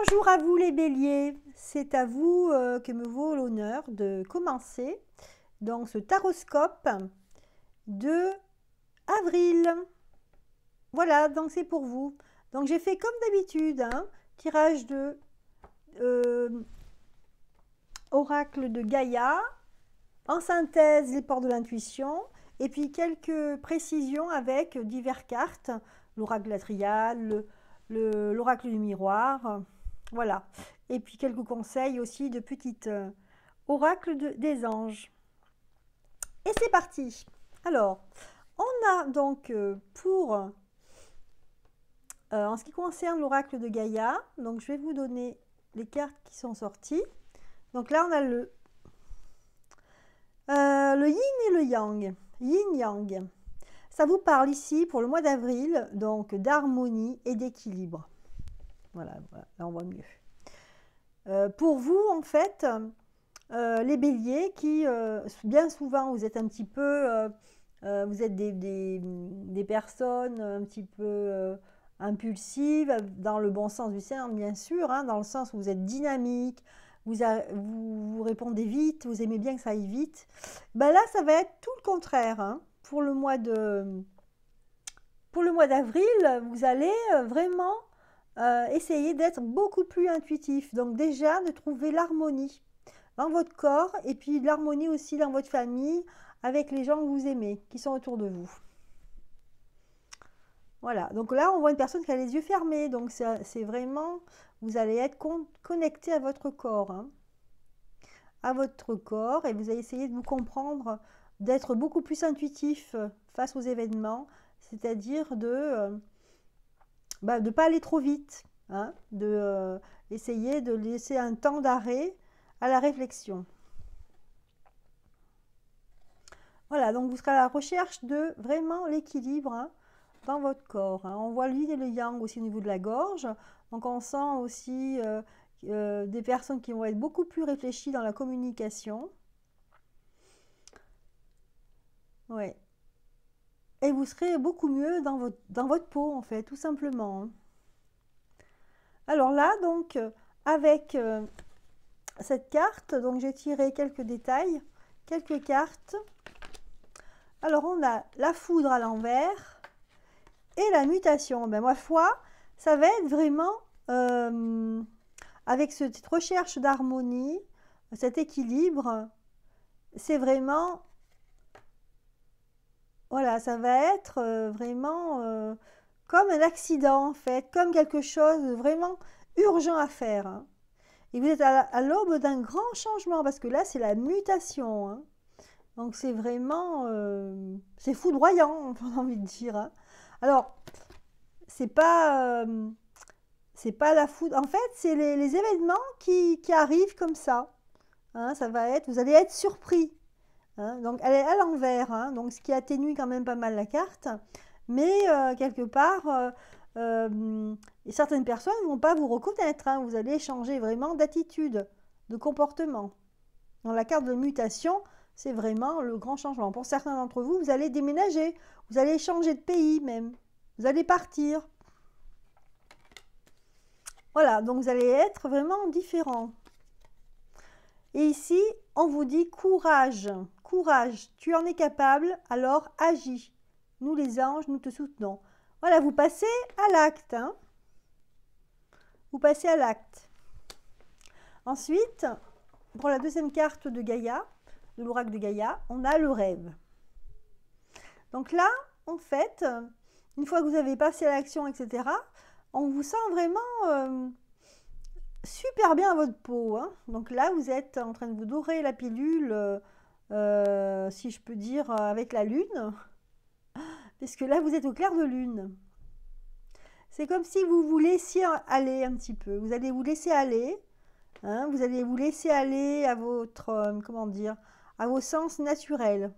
Bonjour à vous les béliers, c'est à vous que me vaut l'honneur de commencer dans ce taroscope de avril. Voilà, donc c'est pour vous. Donc j'ai fait comme d'habitude, tirage de oracle de Gaïa, en synthèse les portes de l'intuition, et puis quelques précisions avec diverses cartes, l'oracle de la triade, l'oracle du miroir, voilà. Et puis quelques conseils aussi de petites oracles des anges. Et c'est parti. Alors, on a donc en ce qui concerne l'oracle de Gaïa, donc je vais vous donner les cartes qui sont sorties. Donc là, on a le yin et le yang, yin-yang. Ça vous parle ici pour le mois d'avril, donc d'harmonie et d'équilibre. Voilà, là on voit mieux. Pour vous, en fait, les béliers qui, bien souvent, vous êtes un petit peu, vous êtes des personnes un petit peu impulsives, dans le bon sens du terme, bien sûr, dans le sens où vous êtes dynamique, vous répondez vite, vous aimez bien que ça aille vite. Ben là, ça va être tout le contraire. Pour le mois d'avril, vous allez vraiment essayer d'être beaucoup plus intuitif. Donc déjà, de trouver l'harmonie dans votre corps et puis l'harmonie aussi dans votre famille avec les gens que vous aimez, qui sont autour de vous. Voilà, donc là, on voit une personne qui a les yeux fermés. Donc c'est vraiment, vous allez être connecté à votre corps. À votre corps, et vous allez essayer de vous comprendre, d'être beaucoup plus intuitif face aux événements, c'est-à-dire de ne pas aller trop vite, essayer de laisser un temps d'arrêt à la réflexion. Voilà, donc vous serez à la recherche de vraiment l'équilibre dans votre corps. On voit le yin et le yang aussi au niveau de la gorge, donc on sent aussi des personnes qui vont être beaucoup plus réfléchies dans la communication. Ouais. Et vous serez beaucoup mieux dans votre peau, en fait, tout simplement. Alors là, donc, avec cette carte, donc j'ai tiré quelques détails, quelques cartes. Alors, on a la foudre à l'envers et la mutation. Ben, ma foi, ça va être vraiment, avec cette recherche d'harmonie, cet équilibre, c'est vraiment... Voilà, ça va être vraiment comme un accident, en fait, comme quelque chose de vraiment urgent à faire. Et vous êtes à l'aube d'un grand changement, parce que là, c'est la mutation. Donc, c'est vraiment... c'est foudroyant, on a envie de dire. Alors, c'est pas la foudre. En fait, c'est les événements qui arrivent comme ça. Ça va être... Vous allez être surpris. Donc elle est à l'envers, donc ce qui atténue quand même pas mal la carte, mais quelque part, certaines personnes ne vont pas vous reconnaître, vous allez changer vraiment d'attitude, de comportement. Dans la carte de mutation, c'est vraiment le grand changement. Pour certains d'entre vous, vous allez déménager, vous allez changer de pays même, vous allez partir. Voilà, donc vous allez être vraiment différent. Et ici, on vous dit courage. Courage, tu en es capable, alors agis. Nous les anges, nous te soutenons. Voilà, vous passez à l'acte. Vous passez à l'acte. Ensuite, pour la deuxième carte de Gaïa, de l'oracle de Gaïa, on a le rêve. Donc là, en fait, une fois que vous avez passé à l'action, etc., on vous sent vraiment... super bien à votre peau. Donc là, vous êtes en train de vous dorer la pilule, si je peux dire, avec la lune. Puisque là, vous êtes au clair de lune. C'est comme si vous vous laissiez aller un petit peu. Vous allez vous laisser aller. Vous allez vous laisser aller à votre, comment dire, à vos sens naturels.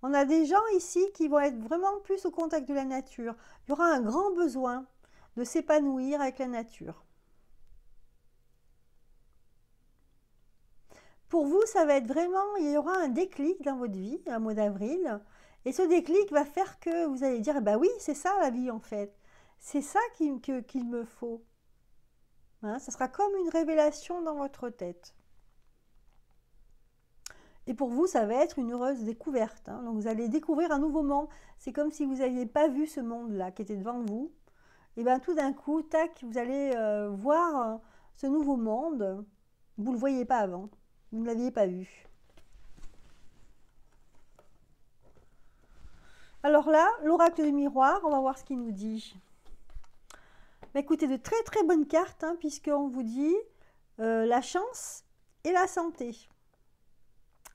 On a des gens ici qui vont être vraiment plus au contact de la nature. Il y aura un grand besoin de s'épanouir avec la nature. Pour vous, ça va être vraiment, il y aura un déclic dans votre vie, un mois d'avril. Et ce déclic va faire que vous allez dire, bah oui, c'est ça la vie en fait. C'est ça qu'il me faut. Hein, ça sera comme une révélation dans votre tête. Et pour vous, ça va être une heureuse découverte. Hein. Donc vous allez découvrir un nouveau monde. C'est comme si vous n'aviez pas vu ce monde-là qui était devant vous. Et bien tout d'un coup, tac, vous allez voir ce nouveau monde. Vous ne le voyez pas avant. Vous ne l'aviez pas vu. Alors là, l'oracle du miroir, on va voir ce qu'il nous dit. Mais écoutez, de très très bonnes cartes, hein, puisqu'on vous dit la chance et la santé.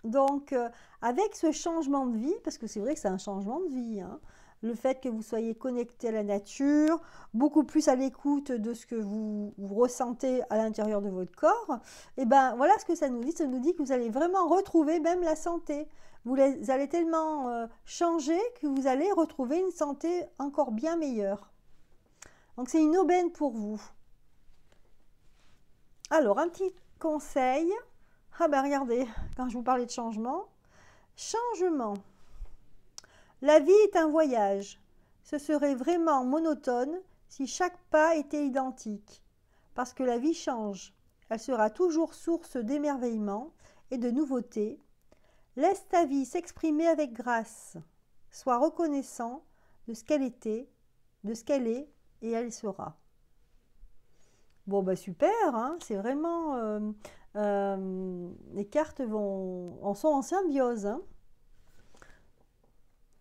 Donc, avec ce changement de vie, parce que c'est vrai que c'est un changement de vie, hein, le fait que vous soyez connecté à la nature, beaucoup plus à l'écoute de ce que vous ressentez à l'intérieur de votre corps, et ben voilà ce que ça nous dit. Ça nous dit que vous allez vraiment retrouver même la santé. Vous allez tellement changer que vous allez retrouver une santé encore bien meilleure. Donc, c'est une aubaine pour vous. Alors, un petit conseil. Ah ben regardez, quand je vous parlais de changement. Changement. La vie est un voyage. Ce serait vraiment monotone si chaque pas était identique. Parce que la vie change. Elle sera toujours source d'émerveillement et de nouveautés. Laisse ta vie s'exprimer avec grâce. Sois reconnaissant de ce qu'elle était, de ce qu'elle est, et elle sera. Bon, bah super, hein, c'est vraiment... les cartes en sont en symbiose. Hein.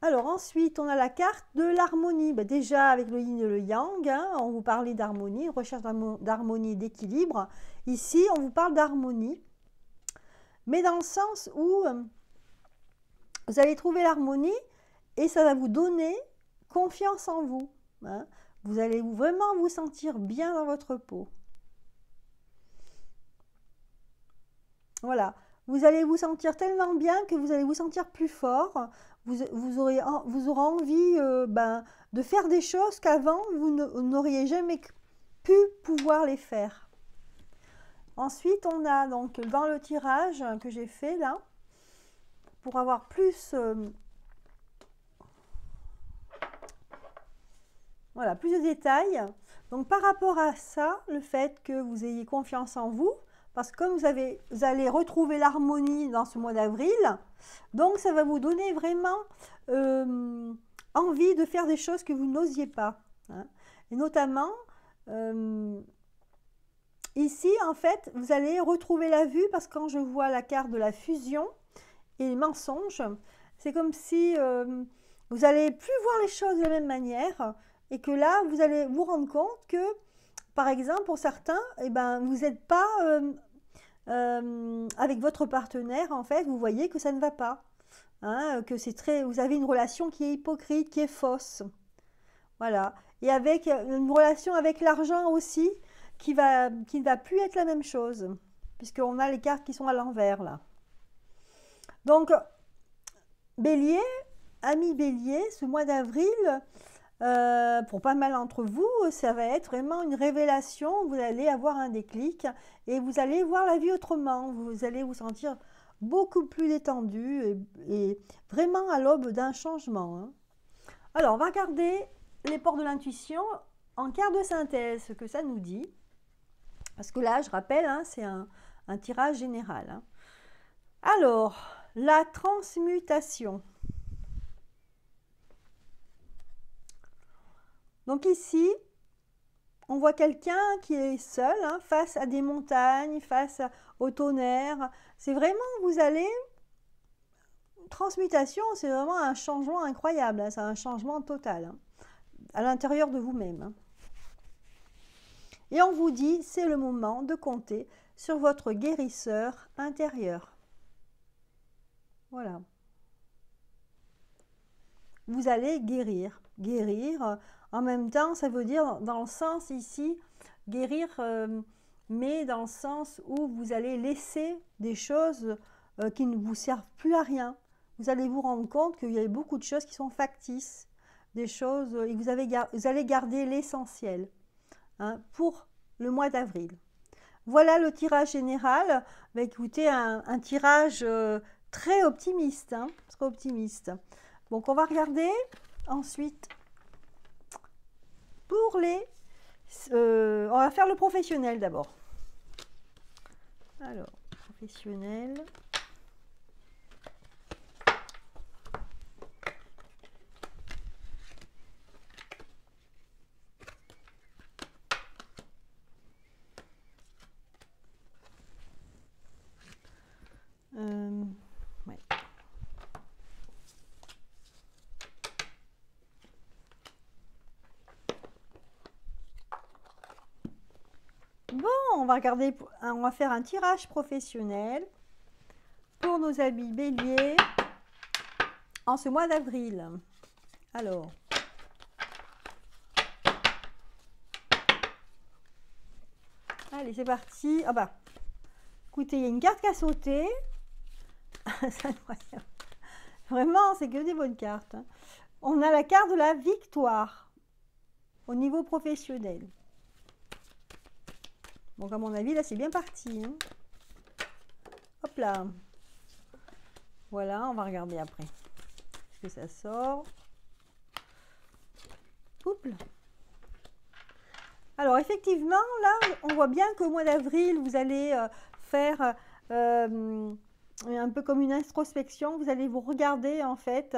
Alors ensuite, on a la carte de l'harmonie. Bah, déjà, avec le yin et le yang, hein, on vous parlait d'harmonie, recherche d'harmonie et d'équilibre. Ici, on vous parle d'harmonie, mais dans le sens où vous allez trouver l'harmonie et ça va vous donner confiance en vous. Hein. Vous allez vraiment vous sentir bien dans votre peau. Voilà, vous allez vous sentir tellement bien que vous allez vous sentir plus fort. Vous aurez envie de faire des choses qu'avant, vous n'auriez jamais pu pouvoir les faire. Ensuite, on a donc dans le tirage que j'ai fait là, pour avoir plus... voilà, plus de détails. Donc par rapport à ça, le fait que vous ayez confiance en vous, parce que comme vous allez retrouver l'harmonie dans ce mois d'avril, donc ça va vous donner vraiment envie de faire des choses que vous n'osiez pas. Hein. Et notamment, ici, en fait, vous allez retrouver la vue, parce que quand je vois la carte de la fusion et les mensonges, c'est comme si vous n'allez plus voir les choses de la même manière, et que là, vous allez vous rendre compte que, par exemple, pour certains, eh ben, vous n'êtes pas avec votre partenaire, en fait, vous voyez que ça ne va pas. Hein, que vous avez une relation qui est hypocrite, qui est fausse. Voilà. Et avec une relation avec l'argent aussi, qui ne va plus être la même chose, puisqu'on a les cartes qui sont à l'envers, là. Donc, Bélier, amis Bélier, ce mois d'avril... pour pas mal d'entre vous, ça va être vraiment une révélation. Vous allez avoir un déclic et vous allez voir la vie autrement. Vous allez vous sentir beaucoup plus détendu et vraiment à l'aube d'un changement. Hein. Alors, on va regarder les portes de l'intuition en carte de synthèse, ce que ça nous dit. Parce que là, je rappelle, hein, c'est un tirage général. Hein. Alors, la transmutation. Donc ici, on voit quelqu'un qui est seul, hein, face à des montagnes, face au tonnerre. C'est vraiment, vous allez... Transmutation, c'est vraiment un changement incroyable. Hein, c'est un changement total, hein, à l'intérieur de vous-même. Hein. Et on vous dit, c'est le moment de compter sur votre guérisseur intérieur. Voilà. Vous allez guérir. Guérir... En même temps, ça veut dire, dans le sens ici, guérir, mais dans le sens où vous allez laisser des choses qui ne vous servent plus à rien. Vous allez vous rendre compte qu'il y a beaucoup de choses qui sont factices, des choses, et vous allez garder l'essentiel, hein, pour le mois d'avril. Voilà le tirage général. Bah, écoutez, un tirage très optimiste, hein, très optimiste. Donc, on va regarder ensuite... Pour les On va faire le professionnel d'abord. Alors, professionnel. Ouais. Bon, on va regarder, on va faire un tirage professionnel pour nos habits bélier en ce mois d'avril. Alors, allez, c'est parti. Ah bah, écoutez, il y a une carte qui a sauté. C'est incroyable. Vraiment, c'est que des bonnes cartes. Hein. On a la carte de la victoire au niveau professionnel. Donc, à mon avis, là, c'est bien parti. Hein. Hop là. Voilà, on va regarder après. Est-ce que ça sort? Oups. Alors, effectivement, là, on voit bien qu'au mois d'avril, vous allez faire un peu comme une introspection. Vous allez vous regarder, en fait.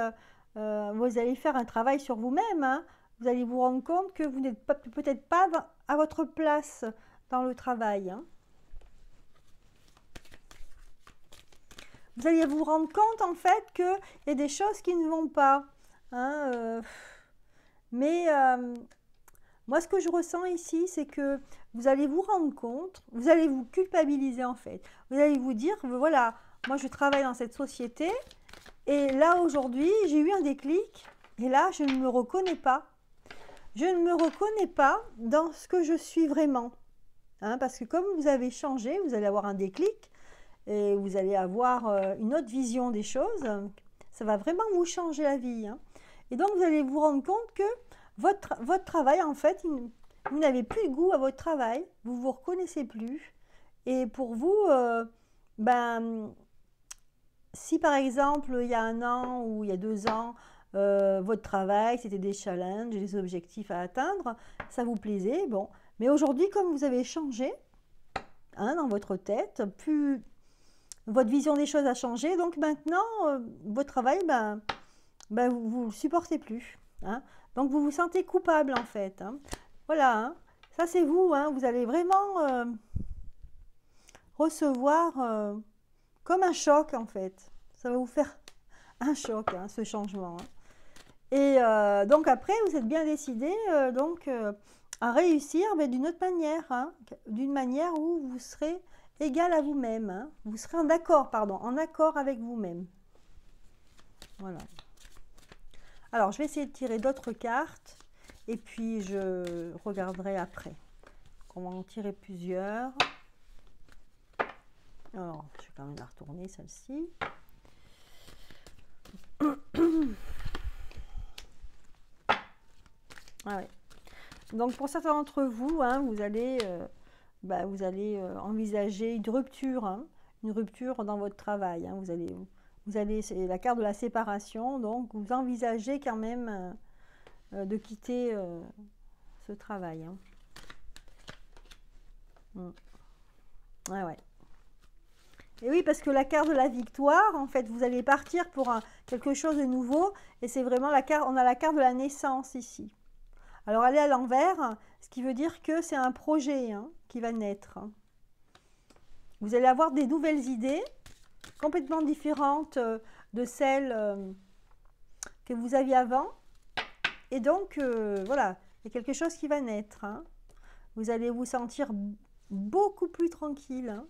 Vous allez faire un travail sur vous-même. Hein. Vous allez vous rendre compte que vous n'êtes peut-être pas à votre place dans le travail. Hein. Vous allez vous rendre compte, en fait, qu'il y a des choses qui ne vont pas. Hein, mais moi, ce que je ressens ici, c'est que vous allez vous rendre compte, vous allez vous culpabiliser, en fait. Vous allez vous dire, voilà, moi, je travaille dans cette société, et là, aujourd'hui, j'ai eu un déclic, et là, je ne me reconnais pas. Je ne me reconnais pas dans ce que je suis vraiment. Hein, parce que comme vous avez changé, vous allez avoir un déclic, et vous allez avoir une autre vision des choses. Ça va vraiment vous changer la vie. Hein. Et donc, vous allez vous rendre compte que votre travail, en fait, vous n'avez plus de goût à votre travail. Vous ne vous reconnaissez plus. Et pour vous, si par exemple, il y a 1 an ou il y a 2 ans, votre travail, c'était des challenges, des objectifs à atteindre, ça vous plaisait, bon. Mais aujourd'hui, comme vous avez changé, hein, dans votre tête, votre vision des choses a changé, donc maintenant, votre travail, vous ne le supportez plus. Hein. Donc, vous vous sentez coupable, en fait. Hein. Voilà, hein. Ça c'est vous. Hein. Vous allez vraiment recevoir comme un choc, en fait. Ça va vous faire un choc, hein, ce changement. Hein. Et donc, après, vous êtes bien décidé à réussir, mais d'une autre manière. Hein. D'une manière où vous serez égal à vous-même. Hein. Vous serez en accord avec vous-même. Voilà. Alors, je vais essayer de tirer d'autres cartes et puis je regarderai après. On va en tirer plusieurs. Alors, je vais quand même la retourner, celle-ci. Ah ouais. Donc, pour certains d'entre vous, hein, vous allez envisager une rupture dans votre travail. Hein. C'est la carte de la séparation, donc vous envisagez quand même de quitter ce travail. Hein. Ouais, ouais. Et oui, parce que la carte de la victoire, en fait, vous allez partir pour quelque chose de nouveau, et c'est vraiment la carte, on a la carte de la naissance ici. Alors, elle est à l'envers, ce qui veut dire que c'est un projet qui va naître. Vous allez avoir des nouvelles idées, complètement différentes de celles que vous aviez avant. Et donc, voilà, il y a quelque chose qui va naître. Hein. Vous allez vous sentir beaucoup plus tranquille. Hein.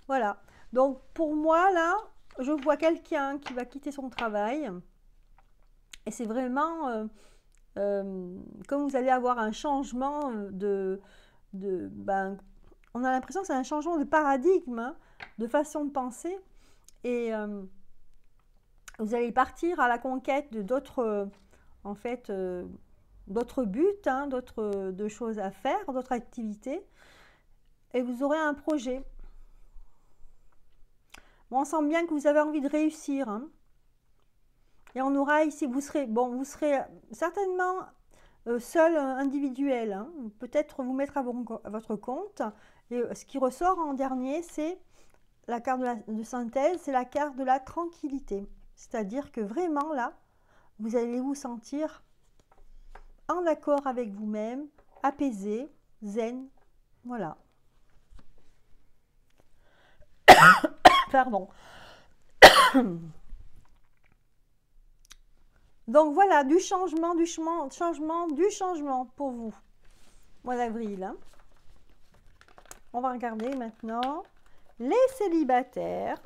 Voilà. Donc, pour moi, là, je vois quelqu'un qui va quitter son travail. Et c'est vraiment, comme vous allez avoir un changement on a l'impression que c'est un changement de paradigme, hein, de façon de penser. Et vous allez partir à la conquête de d'autres buts, hein, de choses à faire, d'autres activités. Et vous aurez un projet. Bon, on sent bien que vous avez envie de réussir. Hein. Et on aura ici, vous serez certainement seul, individuel, hein. Peut-être vous mettre à votre compte. Et ce qui ressort en dernier, c'est la carte de synthèse, c'est la carte de la tranquillité. C'est-à-dire que vraiment là, vous allez vous sentir en accord avec vous-même, apaisé, zen, voilà. Pardon. Donc voilà, du changement pour vous, mois d'avril. Hein. On va regarder maintenant les célibataires.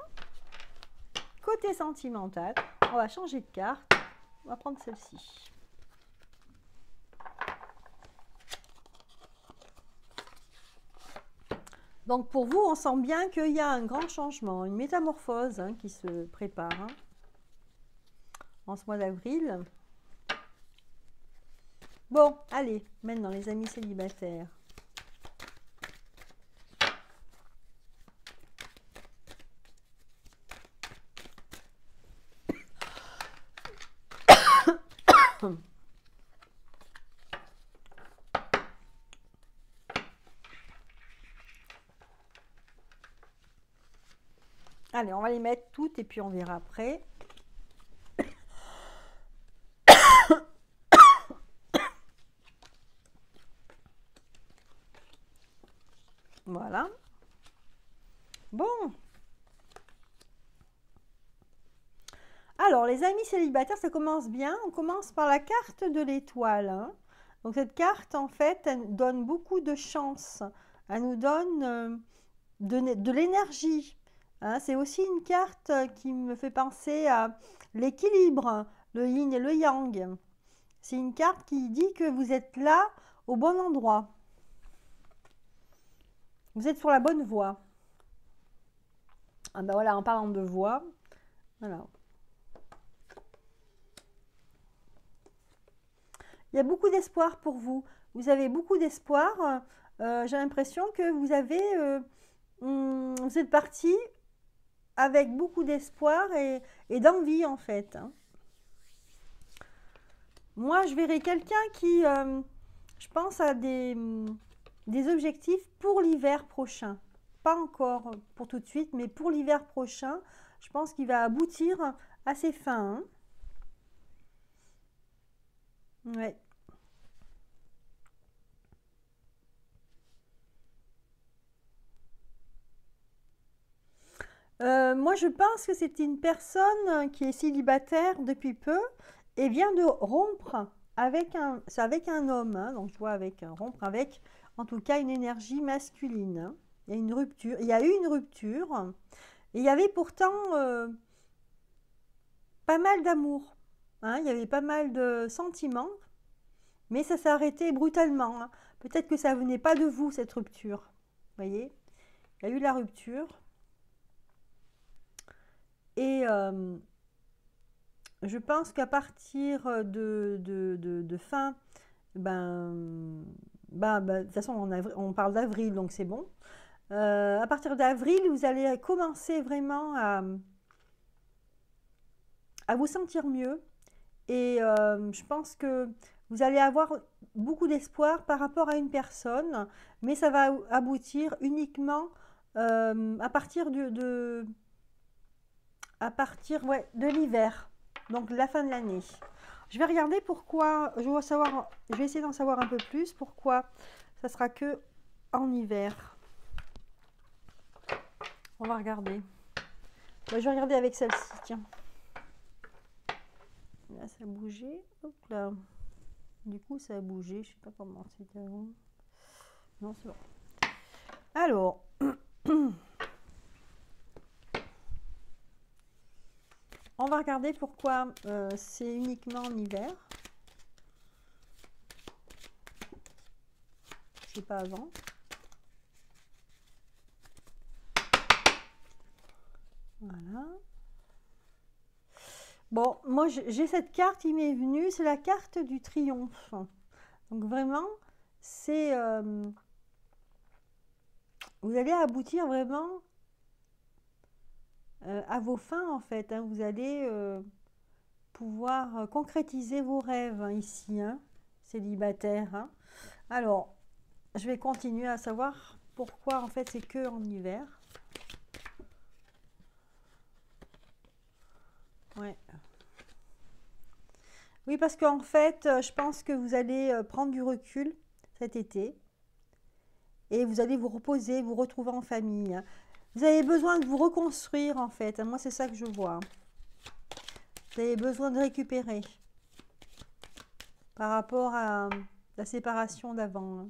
Côté sentimental, on va changer de carte. On va prendre celle-ci. Donc pour vous, on sent bien qu'il y a un grand changement, une métamorphose hein, qui se prépare hein, en ce mois d'avril. Bon, allez, maintenant les amis célibataires. Allez, on va les mettre toutes et puis on verra après. Voilà. Bon. Alors, les amis célibataires, ça commence bien. On commence par la carte de l'étoile. Hein. Donc, cette carte, en fait, elle donne beaucoup de chance. Elle nous donne de l'énergie. Hein. C'est aussi une carte qui me fait penser à l'équilibre, le yin et le yang. C'est une carte qui dit que vous êtes là au bon endroit. Vous êtes sur la bonne voie. Ah ben voilà, en parlant de voie, voilà. Il y a beaucoup d'espoir pour vous. Vous avez beaucoup d'espoir. J'ai l'impression que vous êtes parti avec beaucoup d'espoir et d'envie en fait. Hein. Moi, je verrai quelqu'un qui, je pense, a des objectifs pour l'hiver prochain. Pas encore pour tout de suite, mais pour l'hiver prochain, je pense qu'il va aboutir à ses fins. Hein. Ouais. Moi, je pense que c'est une personne qui est célibataire depuis peu et vient de rompre avec un homme. Hein, donc, je vois rompre avec, en tout cas, une énergie masculine. Hein. Il y a une rupture. Il y a eu une rupture. Et il y avait pourtant pas mal d'amour. Hein, il y avait pas mal de sentiments. Mais ça s'est arrêté brutalement. Hein. Peut-être que ça venait pas de vous, cette rupture. Vous voyez? Il y a eu la rupture. Et je pense qu'à partir de fin, de toute façon, on parle d'avril, donc c'est bon. À partir d'avril, vous allez commencer vraiment à vous sentir mieux. Et je pense que vous allez avoir beaucoup d'espoir par rapport à une personne, mais ça va aboutir uniquement à partir de l'hiver, donc la fin de l'année. Je vais regarder pourquoi, je vais essayer d'en savoir un peu plus, pourquoi ça sera que en hiver. On va regarder. Je vais regarder avec celle-ci, tiens. Là, ça a bougé. Hop là. Du coup, ça a bougé. Je sais pas comment c'était avant. Non, c'est bon. Alors. On va regarder pourquoi c'est uniquement en hiver. C'est pas avant. Voilà. Bon, moi j'ai cette carte qui m'est venue, c'est la carte du triomphe. Donc vraiment, c'est vous allez aboutir vraiment à vos fins en fait. Hein. Vous allez pouvoir concrétiser vos rêves hein, ici. Hein. célibataires, hein. Alors, je vais continuer à savoir pourquoi en fait c'est que en hiver. Ouais. Oui, parce qu'en fait, je pense que vous allez prendre du recul cet été et vous allez vous reposer, vous retrouver en famille, hein. Vous avez besoin de vous reconstruire en fait, hein. Moi, c'est ça que je vois. Vous avez besoin de récupérer par rapport à la séparation d'avant, hein.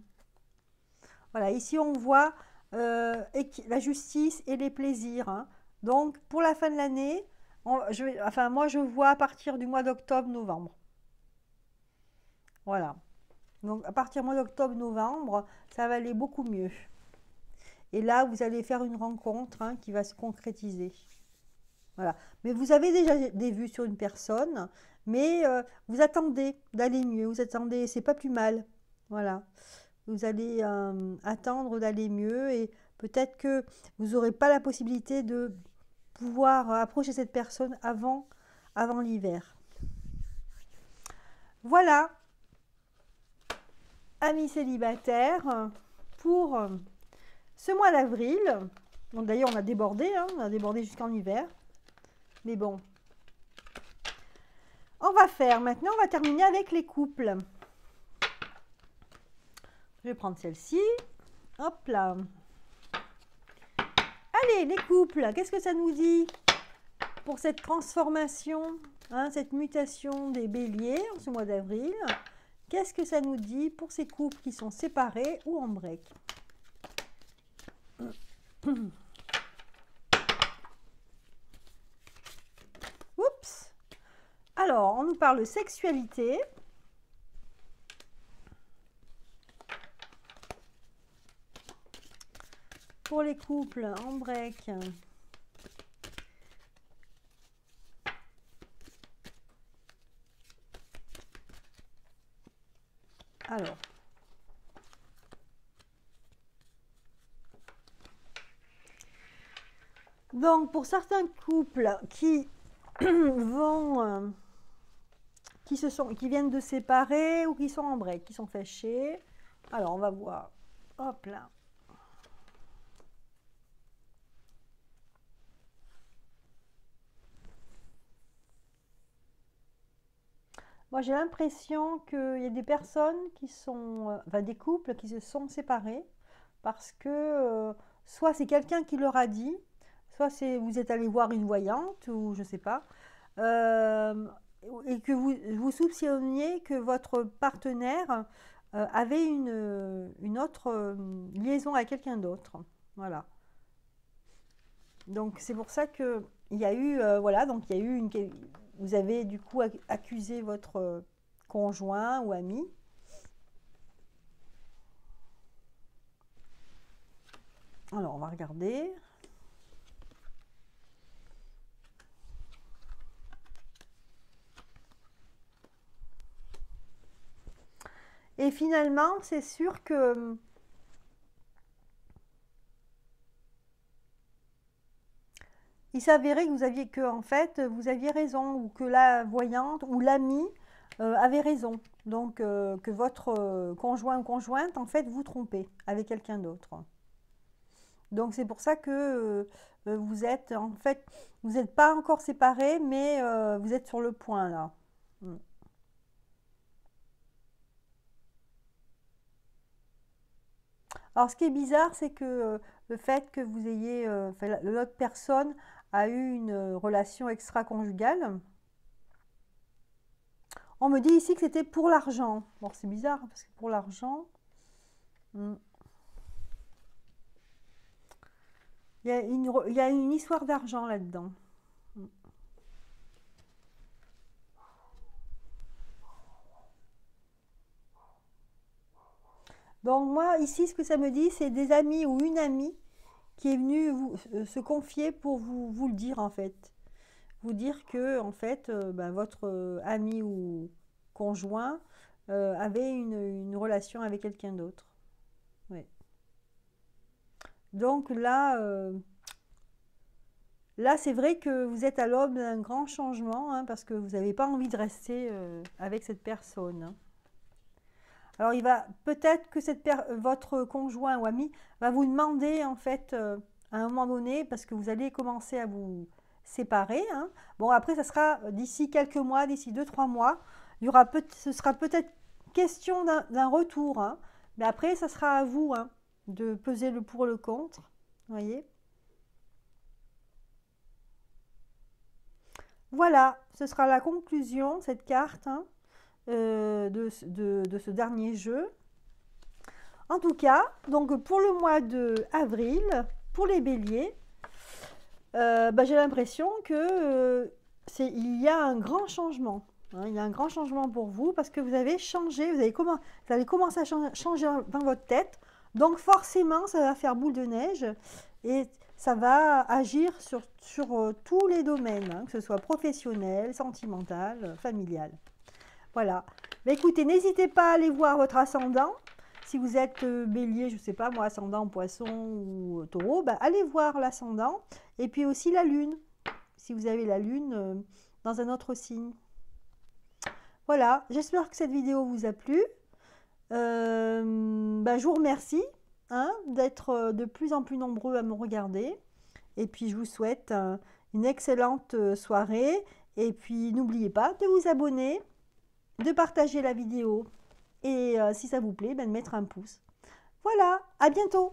Voilà, ici on voit la justice et les plaisirs, hein. Donc, pour la fin de l'année, enfin, moi je vois à partir du mois d'octobre-novembre. Voilà. Donc, à partir du mois d'octobre-novembre, ça va aller beaucoup mieux. Et là, vous allez faire une rencontre, hein, qui va se concrétiser. Voilà. Mais vous avez déjà des vues sur une personne, mais vous attendez d'aller mieux. Vous attendez, c'est pas plus mal. Voilà. Vous allez attendre d'aller mieux et peut-être que vous n'aurez pas la possibilité de pouvoir approcher cette personne avant l'hiver. Voilà, amis célibataires, pour ce mois d'avril. Bon, d'ailleurs, on a débordé, hein, on a débordé jusqu'en hiver. Mais bon, on va terminer avec les couples. Je vais prendre celle-ci. Hop là. Allez, les couples, qu'est-ce que ça nous dit pour cette transformation, hein, cette mutation des béliers en ce mois d'avril? Qu'est-ce que ça nous dit pour ces couples qui sont séparés ou en break? Oups. Alors, on nous parle de sexualité. Pour les couples en break. Alors. Donc, pour certains couples qui vont... qui viennent de séparer ou qui sont en break, qui sont fâchés. Alors, on va voir. Hop là. Moi, j'ai l'impression qu'il y a des personnes qui sont, enfin des couples qui se sont séparés parce que soit c'est quelqu'un qui leur a dit, soit c'est vous êtes allé voir une voyante ou je sais pas, euh, et que vous soupçonniez que votre partenaire avait une autre liaison avec quelqu'un d'autre. Voilà. Donc c'est pour ça que il y a eu, voilà, donc il y a eu vous avez du coup accusé votre conjoint ou ami. Alors on va regarder. Et finalement, c'est sûr que il s'avérait que en fait, vous aviez raison, ou que la voyante ou l'ami avait raison. Donc, que votre conjoint ou conjointe, en fait, vous trompez avec quelqu'un d'autre. Donc, c'est pour ça que vous êtes, en fait, vous n'êtes pas encore séparés, mais vous êtes sur le point, là. Mm. Alors, ce qui est bizarre, c'est que le fait que vous ayez, enfin, l'autre personne a eu une relation extra-conjugale. On me dit ici que c'était pour l'argent. Bon, c'est bizarre, parce que pour l'argent... Il y a une histoire d'argent là-dedans. Donc moi, ici, ce que ça me dit, c'est des amis ou une amie qui est venue se confier pour vous le dire, en fait. Vous dire que, en fait, ben, votre ami ou conjoint avait une relation avec quelqu'un d'autre. Ouais. Donc là, c'est vrai que vous êtes à l'aube d'un grand changement, hein, parce que vous n'avez pas envie de rester avec cette personne, hein. Alors, il va peut-être que votre conjoint ou ami va vous demander, en fait, à un moment donné, parce que vous allez commencer à vous séparer, hein. Bon, après, ça sera d'ici quelques mois, d'ici 2, 3 mois, ce sera peut-être question d'un retour, hein. Mais après, ça sera à vous, hein, de peser le pour le contre. Vous voyez? Voilà, ce sera la conclusion, cette carte, hein, de ce dernier jeu. En tout cas, donc pour le mois de avril, pour les béliers, bah, j'ai l'impression que il y a un grand changement, hein. Il y a un grand changement pour vous parce que vous avez changé, vous avez commencé à changer dans votre tête. Donc forcément, ça va faire boule de neige et ça va agir sur tous les domaines, hein, que ce soit professionnel, sentimental, familial. Voilà. Mais écoutez, n'hésitez pas à aller voir votre ascendant. Si vous êtes bélier, je ne sais pas moi, ascendant poisson ou taureau, bah, allez voir l'ascendant. Et puis aussi la lune, si vous avez la lune dans un autre signe. Voilà, j'espère que cette vidéo vous a plu. Bah, je vous remercie, hein, d'être de plus en plus nombreux à me regarder. Et puis je vous souhaite une excellente soirée. Et puis n'oubliez pas de vous abonner, de partager la vidéo et si ça vous plaît, ben, de mettre un pouce. Voilà, à bientôt!